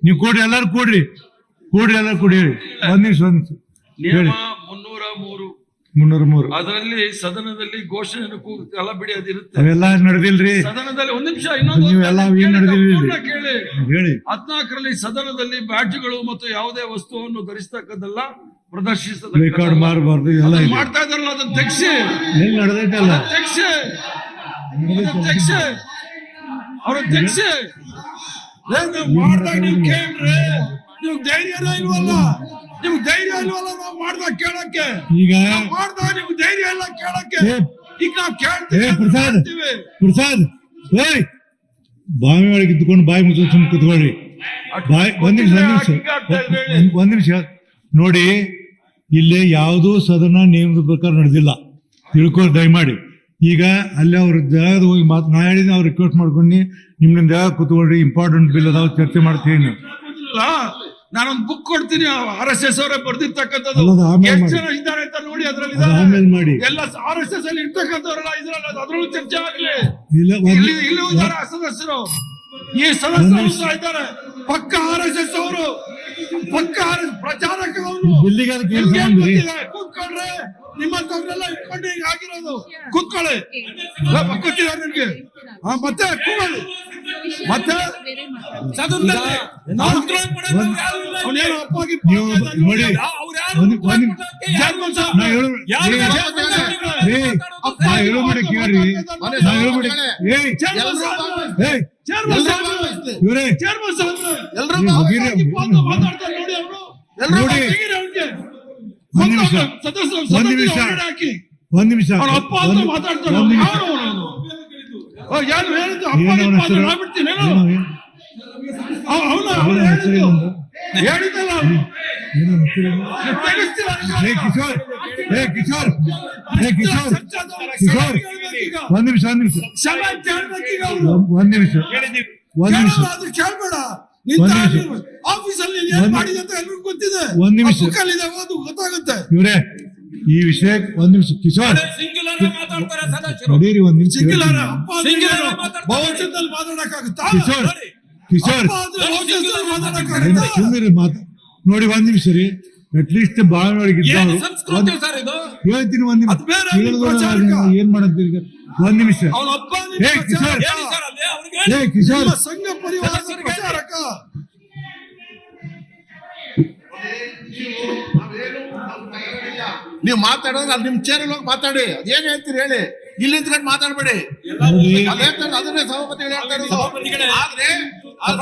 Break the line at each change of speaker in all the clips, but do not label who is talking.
ನೀವು ಕೊಡ್ರಿ, ಎಲ್ಲಾರು ಕೊಡ್ರಿ, ಎಲ್ಲಾರು ಕೊಡಿ. ಹೇಳಿ ಒಂದ್ ನಿಮಿಷ
ನಿಯಮ
303
ಅದರಲ್ಲಿ ಸದನದಲ್ಲಿ ಘೋಷಣೆ ಎಲ್ಲ ಬಿಡಿ ಅದಿರುತ್ತೆ.
ಅವೆಲ್ಲ ನಡೆದಿಲ್ರಿ
ಸದನದಲ್ಲಿ ಒಂದ್ ನಿಮಿಷ ಇನ್ನೊಂದು ಕೇಳಿ.
ಹೇಳಿ.
14ರಲ್ಲಿ ಸದನದಲ್ಲಿ ಬ್ಯಾಡ್ಜ್ಗಳು ಮತ್ತು ಯಾವುದೇ ವಸ್ತುವನ್ನು ಧರಿಸತಕ್ಕದ್ದಲ್ಲ,
ರೆಕಾರ್ಡ್ ಮಾಡಬಾರ್ದು. ಎಲ್ಲ
ಮಾಡ್ತಾ ಇದಾರಲ್ಲ, ಅದನ್ನ ತೆಗ್ಸಿ.
ನಡೆದೈತಲ್ಲ,
ತೆಗ್ಸಿ ಅವ್ರ ತೆಗ್ಸಿ. ಮಾಡ್ದಾಗ ನೀವು ಕೇಳ್ರಿ, ನೀವು ಧೈರ್ಯನ ಇಲ್ವಲ್ಲ, ನಿಮ್ಗೆ ಧೈರ್ಯ ಇಲ್ವಲ್ಲ ನಾವು ಮಾಡ್ದಾಗ ಕೇಳಕ್ಕೆ.
ಈಗ
ಮಾಡ್ದಾಗ ನಿಮ್ಗೆ ಧೈರ್ಯ ಇಲ್ಲ ಕೇಳಕ್ಕೆ. ಈಗ ನಾವು
ಪ್ರಸಾದ್ ಓಯ್ ಬಾವಿ ಒಳಗೆ ಇದ್ದುಕೊಂಡು ಬಾಯಿ ಮುಚ್ಚ ಸುಮ್ಮನೆ ಕುತ್ಕೊಳ್ಳಿ. ಬಾಯಿ ಒಂದ್ ನಿಮಿಷ ನೋಡಿ, ಇಲ್ಲಿ ಯಾವುದೂ ಸದನ ನಿಯಮದ ಪ್ರಕಾರ ನಡೆದಿಲ್ಲ, ತಿಳ್ಕೊಂಡು ದಯಮಾಡಿ. ಈಗ ಅಲ್ಲಿ ಅವ್ರ ಜಾಗದ ಹೋಗಿ ನಾ ಹೇಳಿದ್ರೆ ಅವ್ರು ರಿಕ್ವೆಸ್ಟ್ ಮಾಡ್ಕೊಂಡು ನಿಮ್ನಿಂದ ಜಾಗ ಕುತ್ಕೊಳ್ರಿ, ಇಂಪಾರ್ಟೆಂಟ್ ಬಿಲ್ ಅದಾವ, ಚರ್ಚೆ ಮಾಡ್ತೀನಿ.
ನಾನೊಂದು ಬುಕ್ ಕೊಡ್ತೀನಿ, RSS ಅವರೇ ಬರ್ದಿರ್ತಕ್ಕಂಥದ್ದು. ಎಷ್ಟು ಜನ ಇದ್ದಾರೆ ಅಂತ ನೋಡಿ, ಅದ್ರಲ್ಲಿ
ಮಾಡಿ
ಎಲ್ಲ RSS ಅಲ್ಲಿ ಇರ್ತಕ್ಕಂಥವ್ರಲ್ಲ ಇದ್ರಲ್ಲ, ಅದ್ರಲ್ಲೂ ಚರ್ಚೆ ಆಗಲಿ. ಇಲ್ಲೂ ಇದ್ದಾರೆ ಸದಸ್ಯರು, ಈ ಸದಸ್ಯರು ಇದ್ದಾರೆ, ಪಕ್ಕ RSS ಅವರು, ಪಕ್ಕ ಪ್ರಚಾರಕರು. ಕೂತ್ಕೊಳ್ರೆ, ನಿಮ್ಮಂತವ್ರೆಲ್ಲ ಇಟ್ಕೊಂಡು ಹಿಂಗ ಆಗಿರೋದು. ಕೂತ್ಕೊಳ್ಳಿ, ಕೂತಿದ್ದಾರೆ ನಿಮ್ಗೆ. ಮತ್ತೆ ಕೂಗಳಿ, ಮತ್ತೆ
ಒಂದ್ ನಿಮಿಷ
ಗೊತ್ತಾಗುತ್ತೆ
ಇವರೇ. ಈ ವಿಷಯಕ್ಕೆ ಒಂದ್ ನಿಮಿಷ ಕಿಶೋರ್ ನಡೀರಿ, ಒಂದ್ ನಿಮಿಷ ಕಿಶೋರ್ ನೋಡಿ, ಒಂದ್ ನಿಮಿಷ ರೀ. ಅಟ್ಲೀಸ್ಟ್ ಬಾಳೊಳಗೆ ಹೇಳ್ತೀನಿ, ಒಂದ್ ನಿಮಿಷ ಏನ್ ಮಾಡಂತೀರಿ ಈಗ? ಒಂದ್ ನಿಮಿಷ ಕಿಶೋರ್
ಸಂಘ ಪರಿವಾರ ಪ್ರಚಾರಕ.
ನೀವು ಮಾತಾಡೋದ್ರೆ ಅಲ್ಲಿ ನಿಮ್ ಚೇರಲ್ಲಿ ಹೋಗಿ ಮಾತಾಡಿ, ಅದೇನ್ ಹೇಳ್ತೀರಿ ಹೇಳಿ, ಇಲ್ಲಿ ನಿಂತ್ಕೊಂಡು ಮಾತಾಡ್ಬೇಡಿ. ಅದನ್ನೇ ಸಭಾಪತಿಗಳು ಹೇಳ್ತಾ ಇರೋದು. ಆದ್ರೆ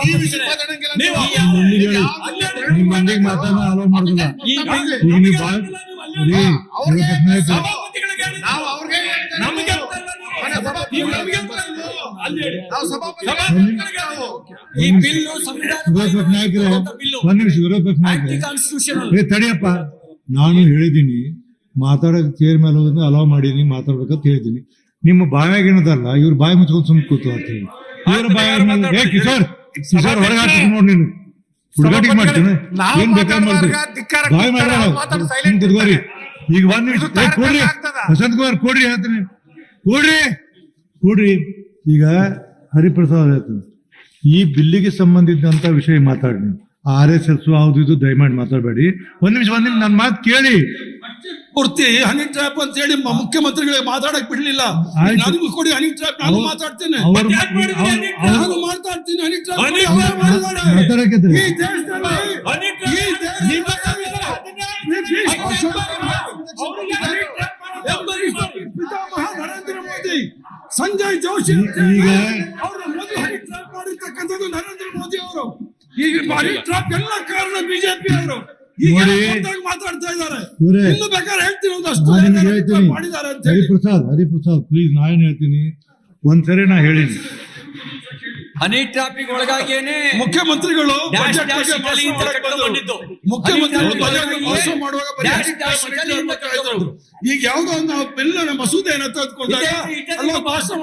ಈ ವಿಷಯ ಮಾತಾಡಂಗಿಲ್ಲ.
ನಿಮ್ ಮಂದಿಗೆ ಮಾತಾಡೋ ಅಲೋ ಮಾಡುದಿಲ್ಲ.
ನಾವು ಅವ್ರಿಗೆ
ಒಂದ್ ನಿಮಿಷ ವಿರೋಧ ತಡಿಯಪ್ಪ. ನಾನು ಹೇಳಿದ್ದೀನಿ, ಮಾತಾಡಕ್ ಚೇರ್ ಮೇಲೆ ಹೋದ್ರೆ ಅಲೋ ಮಾಡೀನಿ, ಮಾತಾಡ್ಬೇಕಂತ ಹೇಳಿದೀನಿ. ನಿಮ್ಮ ಬಾಯಾಗ ಏನದಲ್ಲ, ಇವ್ರ ಬಾಯಿ ಮುಚ್ಕೊಂಡು ಸುಮ್ಮನೆ ಕೂತು ಅಂತೀನಿ. ಇವ್ರ ಬಾಯಾಗ ಕಿಶೋರ್ ಹೊರಗೆ ಹಾಕ್ತೀನಿ ನೋಡಿ, ನೀನು ಹುಡುಗಾಟಿಗೆ ಮಾಡ್ತೀನಿ, ಏನ್ ಬೇಕಾದ್ರೆ ಮಾಡ್ತೀನಿ, ಬಾಯಿ ಮಾಡ್ರಿ. ಈಗ ಒಂದ್ ನಿಮಿಷ ಕೊಡ್ರಿ, ವಸಂತ್ ಕುಮಾರ್ ಕೊಡ್ರಿ, ಹೇಳ್ತೀನಿ, ಕೊಡ್ರಿ. ಈಗ ಹರಿಪ್ರಸಾದ್ ಹೇಳ್ತೀನಿ, ಈ ಬಿಲ್ಲಿಗೆ ಸಂಬಂಧಿಸಿದಂತ ವಿಷಯ ಮಾತಾಡಿ. RSS ಯಾವ್ದು ಇದು ದಯಮಾಡಿ ಮಾತಾಡಬೇಡಿ. ಒಂದ್ ನಿಮಿಷ ನನ್ನ ಮಾತು ಕೇಳಿ.
ಪೂರ್ತಿ ಹನಿ ಟ್ರ್ಯಾಪ್ ಅಂತ ಹೇಳಿ ಮುಖ್ಯಮಂತ್ರಿಗಳಿಗೆ ಮಾತಾಡಕ್ ಬಿಡ್ಲಿಲ್ಲ. ನನಗೂ ಕೊಡಿ ಹನಿ ಟ್ರ್ಯಾಪ್, ನಾನು ಮಾತಾಡ್ತೀನಿ, ಹನಿ ಟ್ರ್ಯಾಪ್ ನರೇಂದ್ರ ಮೋದಿ, ಸಂಜಯ್ ಜೋಶಿ ಅವರು ಮೊದಲು ಹನಿ ಟ್ರ್ಯಾಪ್ ಮಾಡಿರ್ತಕ್ಕಂಥದ್ದು ನರೇಂದ್ರ ಮೋದಿ ಅವರು. ಈಗ ಹನಿ ಟ್ರ್ಯಾಪ್ ಎಲ್ಲ ಕಾರಣ ಬಿಜೆಪಿ ಅವರು. ಮಾತಾಡ್ತಾ ಇದ್ದಾರೆ. ಇನ್ನು ಬೇಕಾದ್ರೆ ಹೇಳ್ತೀನಿ, ಮಾಡಿದ್ದಾರೆ ಅಂತ.
ಹರಿಪ್ರಸಾದ್ ಪ್ಲೀಸ್, ನಾ ಏನ್ ಹೇಳ್ತೀನಿ, ಒಂದ್ಸರಿ ನಾ ಹೇಳಿನಿ,
ಹನಿ ಟ್ರಾಫಿಕ್ ಒಳಗಾಗಿಯೇ
ಮುಖ್ಯಮಂತ್ರಿಗಳು ಈಗ ಯಾವ್ದೋ ಒಂದು ಬಿಲ್ ಮಸೂದೆಯನ್ನು ತೆಗೆದುಕೊಂಡಾಗ ಭಾಷಣ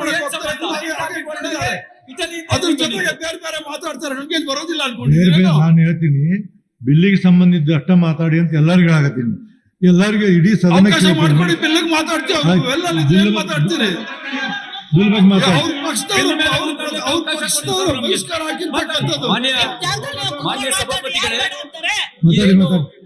ಅದ್ರ ಜೊತೆಗೆ ಬೇರೆ ಬೇರೆ ಮಾತಾಡ್ತಾರೆ. ನಮ್ಗೆ ಬರೋದಿಲ್ಲ ಅನ್ಕೊಂಡಿದ್ದೀನಿ.
ನಾನು ಹೇಳ್ತೀನಿ, ಬಿಲ್ಲಿಗೆ ಸಂಬಂಧಿಸಿದ ಅಷ್ಟ ಮಾತಾಡಿ ಅಂತ ಎಲ್ಲರಿಗೂ ಹೇಳಕತ್ತೀನಿ. ಎಲ್ಲರಿಗೂ ಇಡೀ ಸದನ
ಮಾಡ್ಕೊಂಡು ಬಿಲ್ಲಿಗೆ ಮಾತಾಡ್ತೀವಿ, ಮಾತಾಡ್ತೀರಿ.
ಬಿಲ್ ಬಗ್ಗೆ ಮಾತಾಡಿ.
ಅವ್ರ ಪಕ್ಷದವರು ಬಹಿಷ್ಕಾರ ಹಾಕಿರ್ತಕ್ಕಂಥದ್ದು.
ಮಾನ್ಯ ಸಭಾಪತಿಗಳೇ
ಮಾತಾಡಿ ಮಾತಾಡಿ.